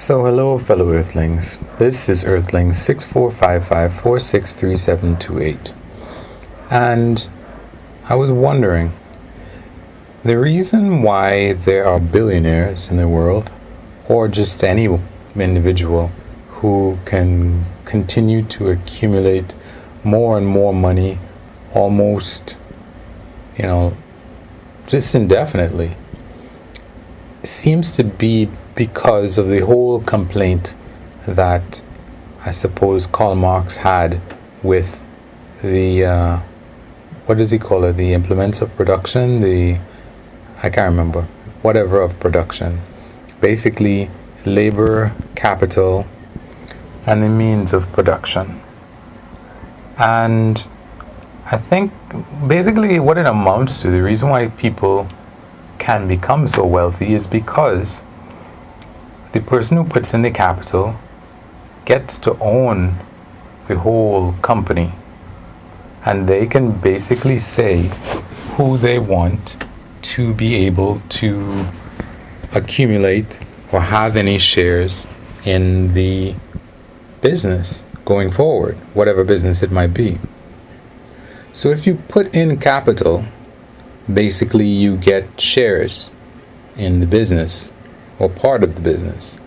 So hello fellow Earthlings, this is Earthling 6455463728, and I was wondering, the reason why there are billionaires in the world, or just any individual who can continue to accumulate more and more money almost, just indefinitely, seems to be because of the whole complaint that I suppose Karl Marx had with the what does he call it? The implements of production, I can't remember, whatever of production. Basically, labor, capital, and the means of production. And I think basically what it amounts to, the reason why people can become so wealthy is because the person who puts in the capital gets to own the whole company, and they can basically say who they want to be able to accumulate or have any shares in the business going forward, whatever business it might be. So if you put in capital, basically you get shares in the business or part of the business.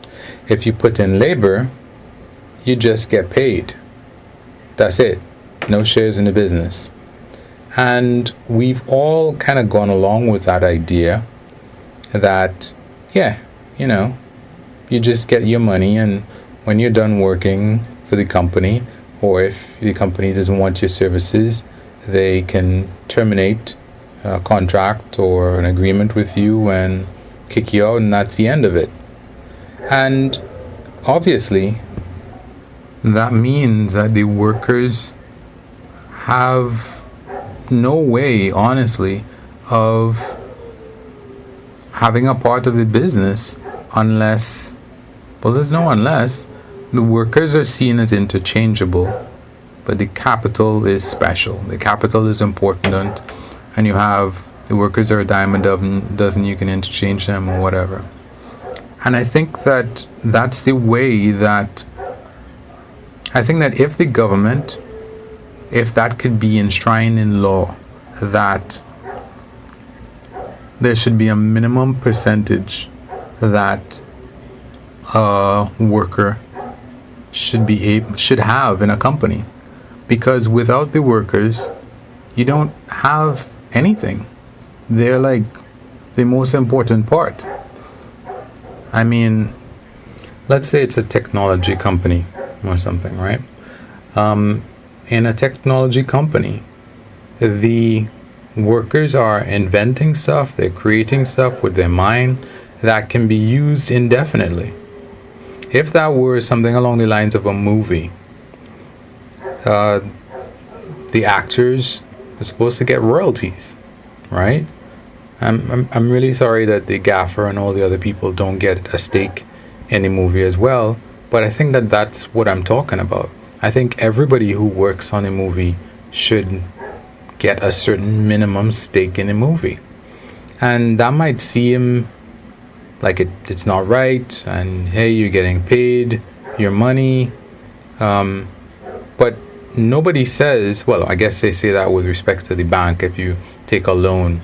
If you put in labor, you just get paid. That's it. No shares in the business. And we've all kind of gone along with that idea that, you just get your money, and when you're done working for the company, or if the company doesn't want your services, they can terminate a contract or an agreement with you and kick you out, and that's the end of it. And obviously that means that the workers have no way, honestly, of having a part of the business unless, well, there's no unless, the workers are seen as interchangeable, but the capital is special. The capital is important, and you have the workers are a dime a dozen, you can interchange them or whatever. And I think that that's the way that, I think that if the government, if that could be enshrined in law, that there should be a minimum percentage that a worker should have in a company, because without the workers, you don't have anything. They're like the most important part. I mean, let's say it's a technology company or something, right? In a technology company, the workers are inventing stuff, they're creating stuff with their mind that can be used indefinitely. If that were something along the lines of a movie, the actors are supposed to get royalties, right? I'm really sorry that the gaffer and all the other people don't get a stake in the movie as well, but I think that that's what I'm talking about. I think everybody who works on a movie should get a certain minimum stake in a movie. And that might seem like it's not right, and hey, you're getting paid your money, but nobody says, well, I guess they say that with respect to the bank. If you take a loan,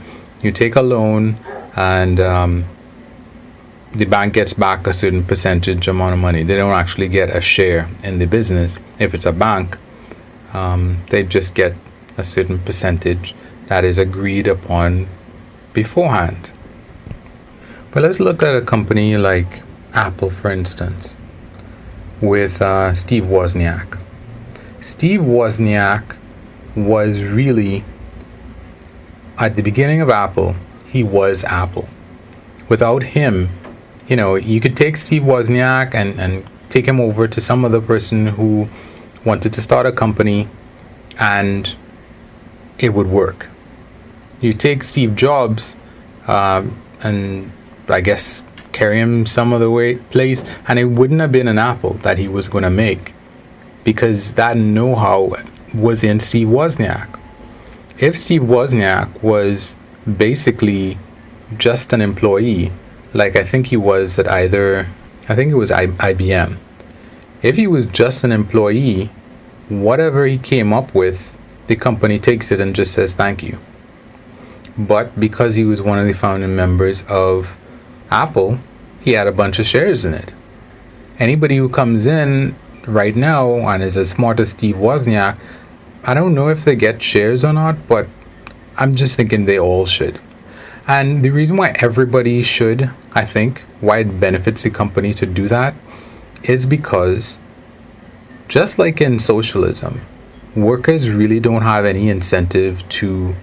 and the bank gets back a certain percentage amount of money. They don't actually get a share in the business. If it's a bank, they just get a certain percentage that is agreed upon beforehand. But let's look at a company like Apple, for instance, with Steve Wozniak. Steve Wozniak was really, at the beginning of Apple, he was Apple. Without him, you could take Steve Wozniak and take him over to some other person who wanted to start a company, and it would work. You take Steve Jobs and I guess carry him some other place, and it wouldn't have been an Apple that he was going to make, because that know-how was in Steve Wozniak. If Steve Wozniak was basically just an employee, like I think he was at either I think it was IBM. If he was just an employee, whatever he came up with, the company takes it and just says thank you. But because he was one of the founding members of Apple, he had a bunch of shares in it. Anybody who comes in right now and is as smart as Steve Wozniak, I don't know if they get shares or not, but I'm just thinking they all should. And the reason why everybody should, I think, why it benefits the company to do that, is because just like in socialism, workers really don't have any incentive to,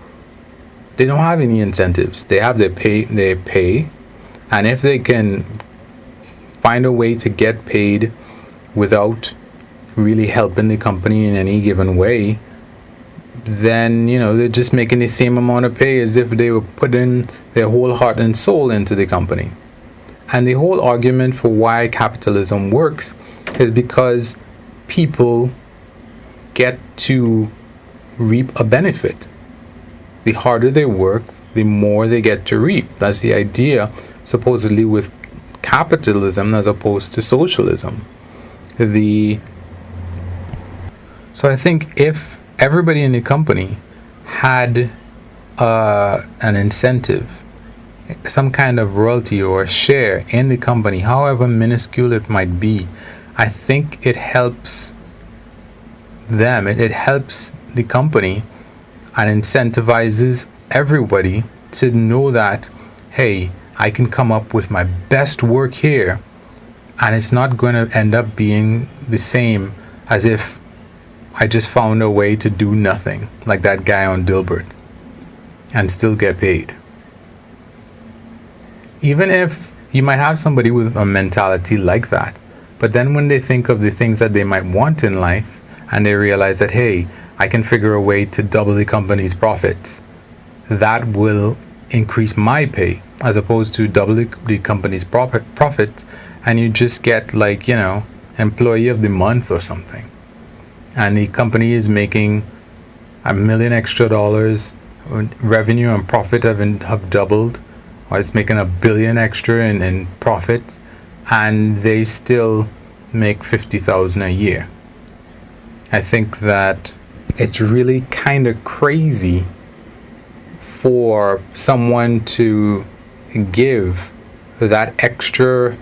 they don't have any incentives. They have their pay, and if they can find a way to get paid without really helping the company in any given way, then they're just making the same amount of pay as if they were putting their whole heart and soul into the company. And the whole argument for why capitalism works is because people get to reap a benefit. The harder they work, the more they get to reap. That's the idea, supposedly, with capitalism as opposed to socialism. So I think if everybody in the company had an incentive, some kind of royalty or share in the company, however minuscule it might be, I think it helps them. It helps the company and incentivizes everybody to know that, hey, I can come up with my best work here, and it's not going to end up being the same as if I just found a way to do nothing, like that guy on Dilbert, and still get paid. Even if you might have somebody with a mentality like that, but then when they think of the things that they might want in life, and they realize that, hey, I can figure a way to double the company's profits, that will increase my pay, as opposed to double the company's profits, and you just get employee of the month or something. And the company is making $1 million extra, revenue and profit have doubled, or it's making $1 billion extra in profits, and they still make $50,000 a year. I think that it's really kind of crazy for someone to give that extra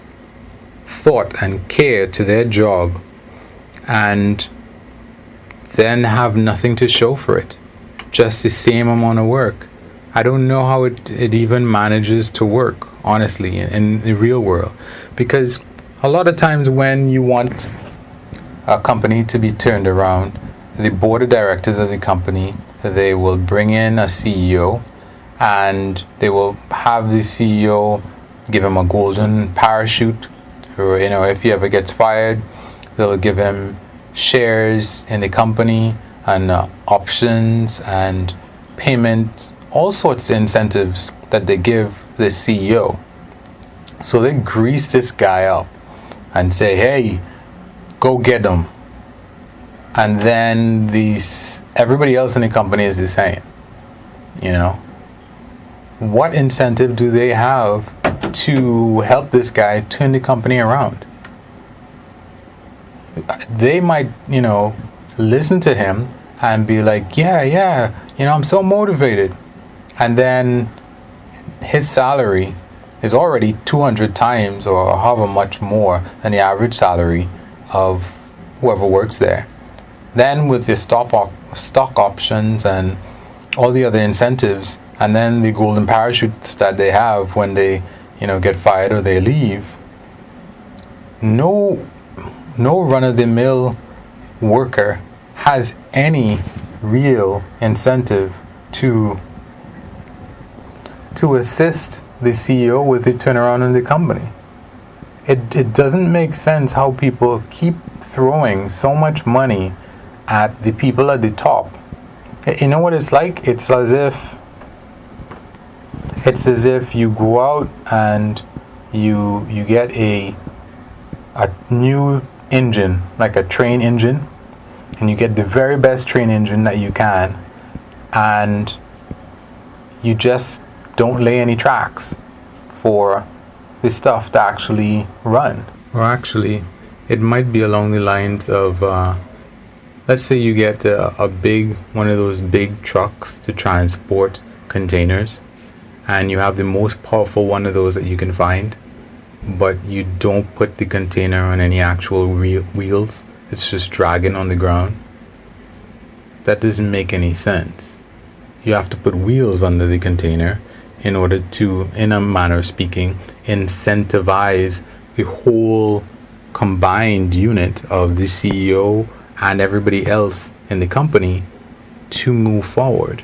thought and care to their job and then have nothing to show for it, just the same amount of work. I don't know how it even manages to work, honestly, in the real world, because a lot of times when you want a company to be turned around, the board of directors of the company, they will bring in a CEO, and they will have the CEO give him a golden parachute, or if he ever gets fired, they'll give him shares in the company and options and payment, all sorts of incentives that they give the CEO. So they grease this guy up and say, hey, go get them. And then everybody else in the company is the same. What incentive do they have to help this guy turn the company around? They might, listen to him and be like, yeah, I'm so motivated. And then his salary is already 200 times or however much more than the average salary of whoever works there. Then with the stock options and all the other incentives, and then the golden parachutes that they have when they, get fired or they leave, no run-of-the-mill worker has any real incentive to assist the CEO with the turnaround in the company. It doesn't make sense how people keep throwing so much money at the people at the top. You know what it's like? It's as if you go out and you get a new engine, like a train engine, and you get the very best train engine that you can, and you just don't lay any tracks for the stuff to actually run. Or actually, it might be along the lines of let's say you get a big one of those big trucks to transport containers, and you have the most powerful one of those that you can find, but you don't put the container on any actual wheels. It's just dragging on the ground. That doesn't make any sense. You have to put wheels under the container in order to, in a manner of speaking, incentivize the whole combined unit of the CEO and everybody else in the company to move forward.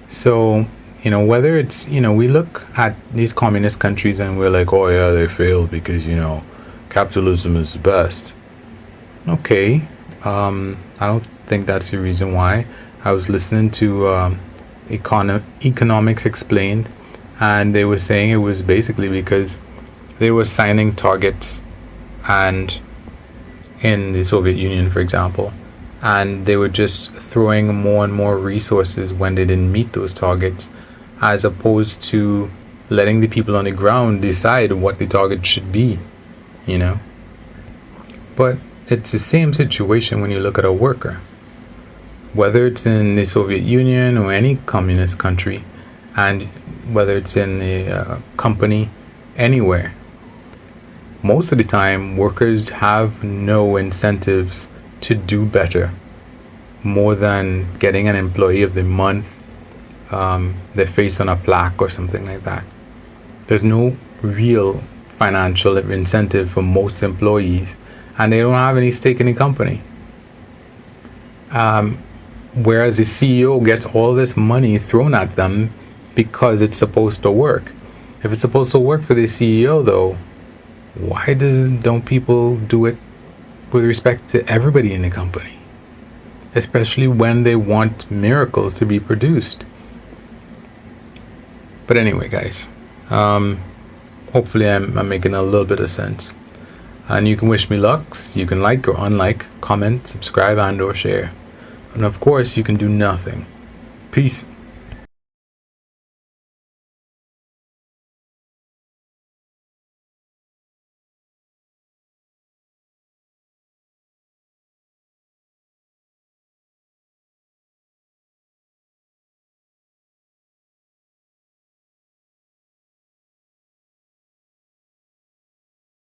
So, whether it's, we look at these communist countries and we're like, oh yeah, they failed because, capitalism is the best. Okay. I don't think that's the reason why. I was listening to Economics Explained, and they were saying it was basically because they were signing targets, and in the Soviet Union, for example, and they were just throwing more and more resources when they didn't meet those targets, as opposed to letting the people on the ground decide what the target should be, But it's the same situation when you look at a worker. Whether it's in the Soviet Union or any communist country, and whether it's in a company, anywhere, most of the time workers have no incentives to do better more than getting an employee of the month, their face on a plaque or something like that. There's no real financial incentive for most employees, and they don't have any stake in the company. Whereas the CEO gets all this money thrown at them because it's supposed to work. If it's supposed to work for the CEO, though, why don't people do it with respect to everybody in the company? Especially when they want miracles to be produced. But anyway, guys, hopefully I'm making a little bit of sense. And you can wish me lucks. You can like or unlike, comment, subscribe, and or share. And of course, you can do nothing. Peace.